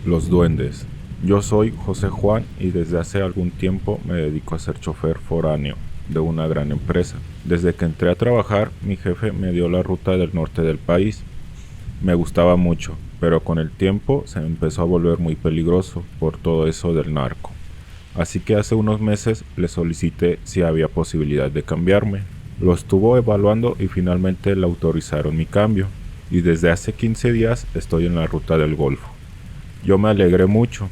Los duendes. Yo soy José Juan y desde hace algún tiempo me dedico a ser chofer foráneo de una gran empresa. Desde que entré a trabajar, mi jefe me dio la ruta del norte del país. Me gustaba mucho, pero con el tiempo se me empezó a volver muy peligroso por todo eso del narco. Así que hace unos meses le solicité si había posibilidad de cambiarme. Lo estuvo evaluando y finalmente le autorizaron mi cambio. Y desde hace 15 días estoy en la ruta del Golfo. Yo me alegré mucho.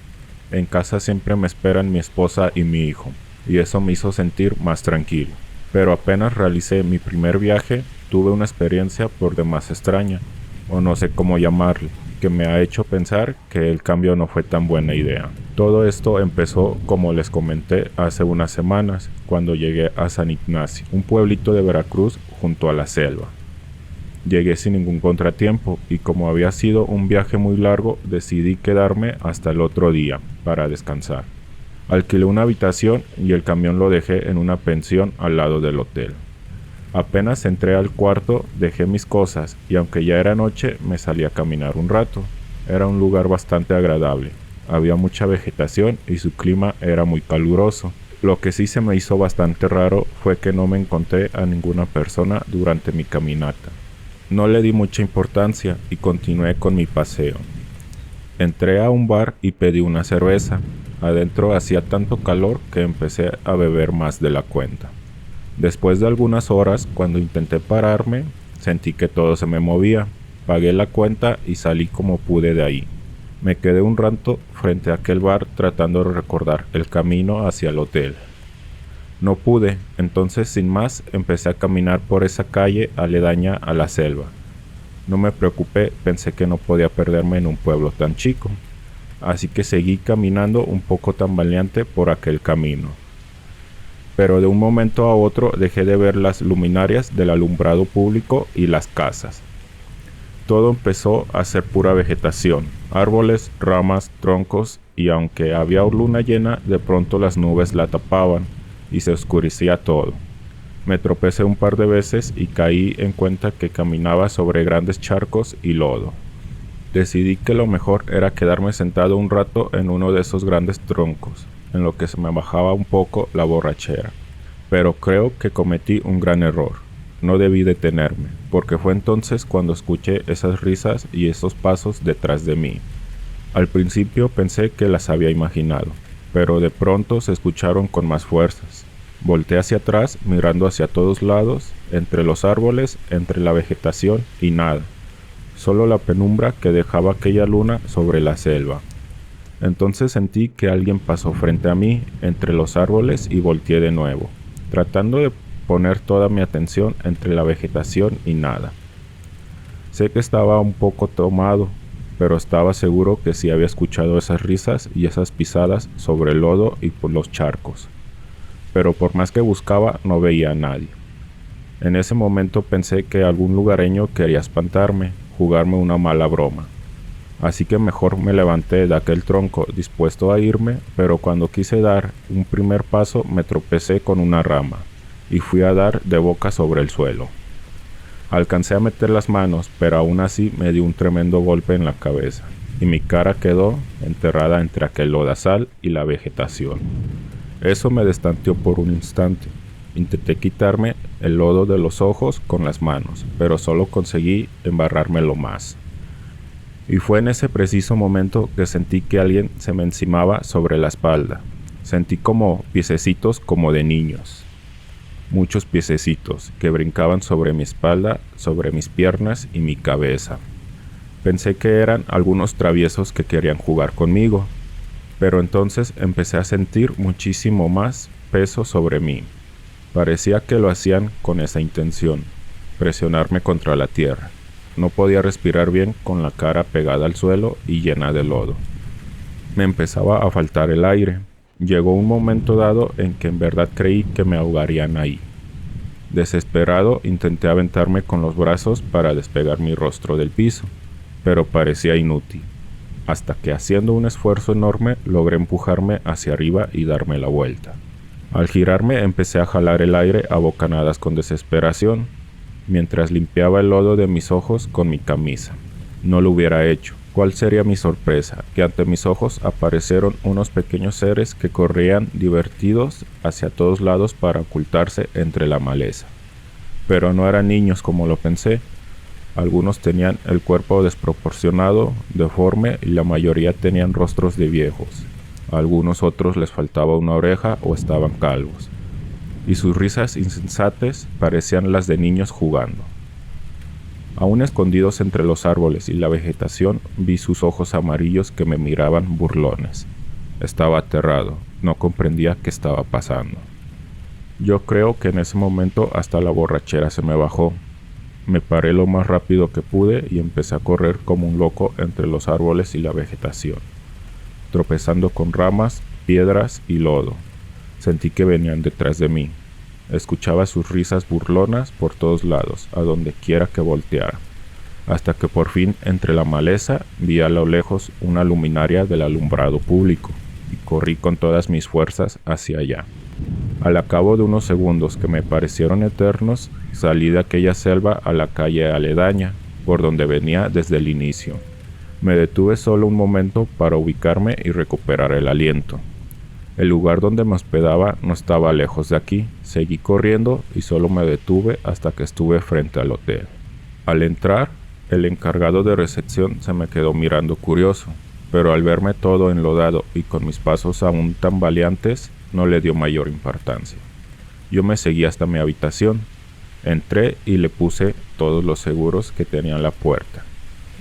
En casa siempre me esperan mi esposa y mi hijo, y eso me hizo sentir más tranquilo. Pero apenas realicé mi primer viaje, tuve una experiencia por demás extraña, o no sé cómo llamarle, que me ha hecho pensar que el cambio no fue tan buena idea. Todo esto empezó, como les comenté, hace unas semanas, cuando llegué a San Ignacio, un pueblito de Veracruz junto a la selva. Llegué sin ningún contratiempo y como había sido un viaje muy largo, decidí quedarme hasta el otro día para descansar. Alquilé una habitación y el camión lo dejé en una pensión al lado del hotel. Apenas entré al cuarto, dejé mis cosas y aunque ya era noche, me salí a caminar un rato. Era un lugar bastante agradable. Había mucha vegetación y su clima era muy caluroso. Lo que sí se me hizo bastante raro fue que no me encontré a ninguna persona durante mi caminata. No le di mucha importancia y continué con mi paseo. Entré a un bar y pedí una cerveza. Adentro hacía tanto calor que empecé a beber más de la cuenta. Después de algunas horas, cuando intenté pararme, sentí que todo se me movía. Pagué la cuenta y salí como pude de ahí. Me quedé un rato frente a aquel bar tratando de recordar el camino hacia el hotel. No pude, entonces sin más empecé a caminar por esa calle aledaña a la selva. No me preocupé, pensé que no podía perderme en un pueblo tan chico, así que seguí caminando un poco tambaleante por aquel camino. Pero de un momento a otro dejé de ver las luminarias del alumbrado público y las casas. Todo empezó a ser pura vegetación, árboles, ramas, troncos y aunque había luna llena, de pronto las nubes la tapaban y se oscurecía todo. Me tropecé un par de veces y caí en cuenta que caminaba sobre grandes charcos y lodo. Decidí que lo mejor era quedarme sentado un rato en uno de esos grandes troncos, en lo que se me bajaba un poco la borrachera. Pero creo que cometí un gran error. No debí detenerme, porque fue entonces cuando escuché esas risas y esos pasos detrás de mí. Al principio pensé que las había imaginado, pero de pronto se escucharon con más fuerzas. Volté hacia atrás, mirando hacia todos lados, entre los árboles, entre la vegetación y nada. Solo la penumbra que dejaba aquella luna sobre la selva. Entonces sentí que alguien pasó frente a mí, entre los árboles y volteé de nuevo, tratando de poner toda mi atención entre la vegetación y nada. Sé que estaba un poco tomado, pero estaba seguro que sí había escuchado esas risas y esas pisadas sobre el lodo y por los charcos. Pero por más que buscaba no veía a nadie. En ese momento pensé que algún lugareño quería espantarme, jugarme una mala broma. Así que mejor me levanté de aquel tronco dispuesto a irme, pero cuando quise dar un primer paso me tropecé con una rama y fui a dar de boca sobre el suelo. Alcancé a meter las manos, pero aún así me di un tremendo golpe en la cabeza y mi cara quedó enterrada entre aquel lodazal y la vegetación. Eso me destanteó por un instante. Intenté quitarme el lodo de los ojos con las manos, pero solo conseguí embarrármelo más. Y fue en ese preciso momento que sentí que alguien se me encimaba sobre la espalda. Sentí como piececitos como de niños. Muchos piececitos que brincaban sobre mi espalda, sobre mis piernas y mi cabeza. Pensé que eran algunos traviesos que querían jugar conmigo, pero entonces empecé a sentir muchísimo más peso sobre mí. Parecía que lo hacían con esa intención, presionarme contra la tierra. No podía respirar bien con la cara pegada al suelo y llena de lodo. Me empezaba a faltar el aire. Llegó un momento dado en que en verdad creí que me ahogarían ahí. Desesperado intenté aventarme con los brazos para despegar mi rostro del piso, pero parecía inútil, hasta que haciendo un esfuerzo enorme logré empujarme hacia arriba y darme la vuelta. Al girarme empecé a jalar el aire a bocanadas con desesperación, mientras limpiaba el lodo de mis ojos con mi camisa. No lo hubiera hecho, ¿Cuál sería mi sorpresa? Que ante mis ojos aparecieron unos pequeños seres que corrían divertidos hacia todos lados para ocultarse entre la maleza. Pero no eran niños como lo pensé. Algunos tenían el cuerpo desproporcionado, deforme, y la mayoría tenían rostros de viejos. A algunos otros les faltaba una oreja o estaban calvos. Y sus risas insensatas parecían las de niños jugando. Aún escondidos entre los árboles y la vegetación, vi sus ojos amarillos que me miraban burlones. Estaba aterrado, no comprendía qué estaba pasando. Yo creo que en ese momento hasta la borrachera se me bajó. Me paré lo más rápido que pude y empecé a correr como un loco entre los árboles y la vegetación, tropezando con ramas, piedras y lodo. Sentí que venían detrás de mí. Escuchaba sus risas burlonas por todos lados, a donde quiera que volteara, hasta que por fin entre la maleza vi a lo lejos una luminaria del alumbrado público y corrí con todas mis fuerzas hacia allá. Al cabo de unos segundos que me parecieron eternos, salí de aquella selva a la calle aledaña, por donde venía desde el inicio. Me detuve solo un momento para ubicarme y recuperar el aliento. El lugar donde me hospedaba no estaba lejos de aquí. Seguí corriendo y solo me detuve hasta que estuve frente al hotel. Al entrar, el encargado de recepción se me quedó mirando curioso, pero al verme todo enlodado y con mis pasos aún tambaleantes, no le dio mayor importancia. Yo me seguí hasta mi habitación. Entré y le puse todos los seguros que tenía en la puerta.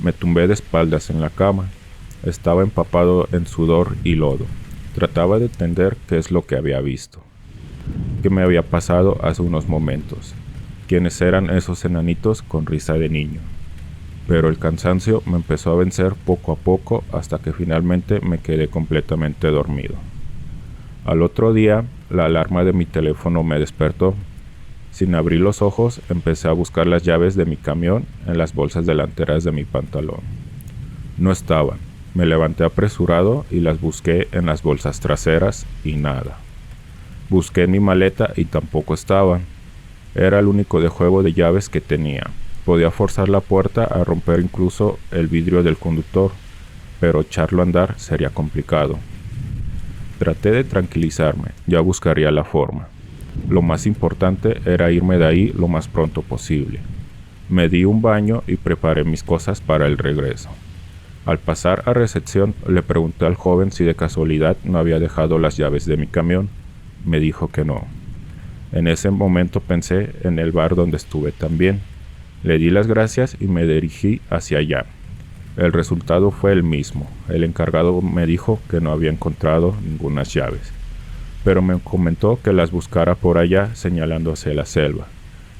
Me tumbé de espaldas en la cama. Estaba empapado en sudor y lodo. Trataba de entender qué es lo que había visto. ¿Qué me había pasado hace unos momentos? ¿Quiénes eran esos enanitos con risa de niño? Pero el cansancio me empezó a vencer poco a poco hasta que finalmente me quedé completamente dormido. Al otro día, la alarma de mi teléfono me despertó. Sin abrir los ojos, empecé a buscar las llaves de mi camión en las bolsas delanteras de mi pantalón. No estaban. Me levanté apresurado y las busqué en las bolsas traseras y nada. Busqué en mi maleta y tampoco estaban. Era el único de juego de llaves que tenía. Podía forzar la puerta a romper incluso el vidrio del conductor, pero echarlo a andar sería complicado. Traté de tranquilizarme, ya buscaría la forma. Lo más importante era irme de ahí lo más pronto posible. Me di un baño y preparé mis cosas para el regreso. Al pasar a recepción, le pregunté al joven si de casualidad no había dejado las llaves de mi camión. Me dijo que no. En ese momento pensé en el bar donde estuve también. Le di las gracias y me dirigí hacia allá. El resultado fue el mismo. El encargado me dijo que no había encontrado ninguna llaves, pero me comentó que las buscara por allá señalando hacia la selva,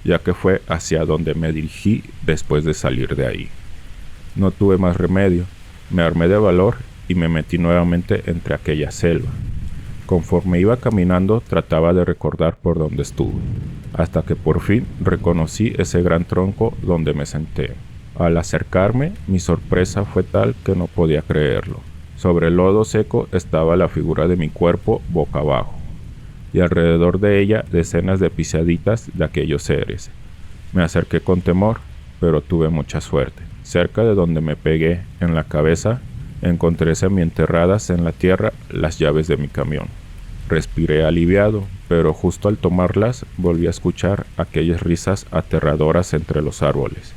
ya que fue hacia donde me dirigí después de salir de ahí. No tuve más remedio. Me armé de valor y me metí nuevamente entre aquella selva. Conforme iba caminando, trataba de recordar por dónde estuve, hasta que por fin reconocí ese gran tronco donde me senté. Al acercarme, mi sorpresa fue tal que no podía creerlo. Sobre el lodo seco estaba la figura de mi cuerpo boca abajo, y alrededor de ella decenas de pisaditas de aquellos seres. Me acerqué con temor, pero tuve mucha suerte. Cerca de donde me pegué en la cabeza, encontré semienterradas en la tierra las llaves de mi camión. Respiré aliviado, pero justo al tomarlas volví a escuchar aquellas risas aterradoras entre los árboles.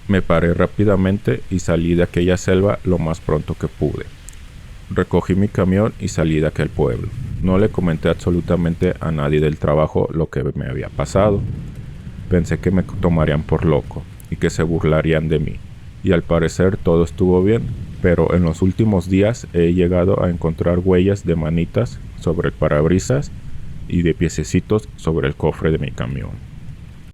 Me paré rápidamente y salí de aquella selva lo más pronto que pude. Recogí mi camión y salí de aquel pueblo. No le comenté absolutamente a nadie del trabajo lo que me había pasado. Pensé que me tomarían por loco y que se burlarían de mí. Y al parecer todo estuvo bien, pero en los últimos días he llegado a encontrar huellas de manitas sobre el parabrisas y de piececitos sobre el cofre de mi camión.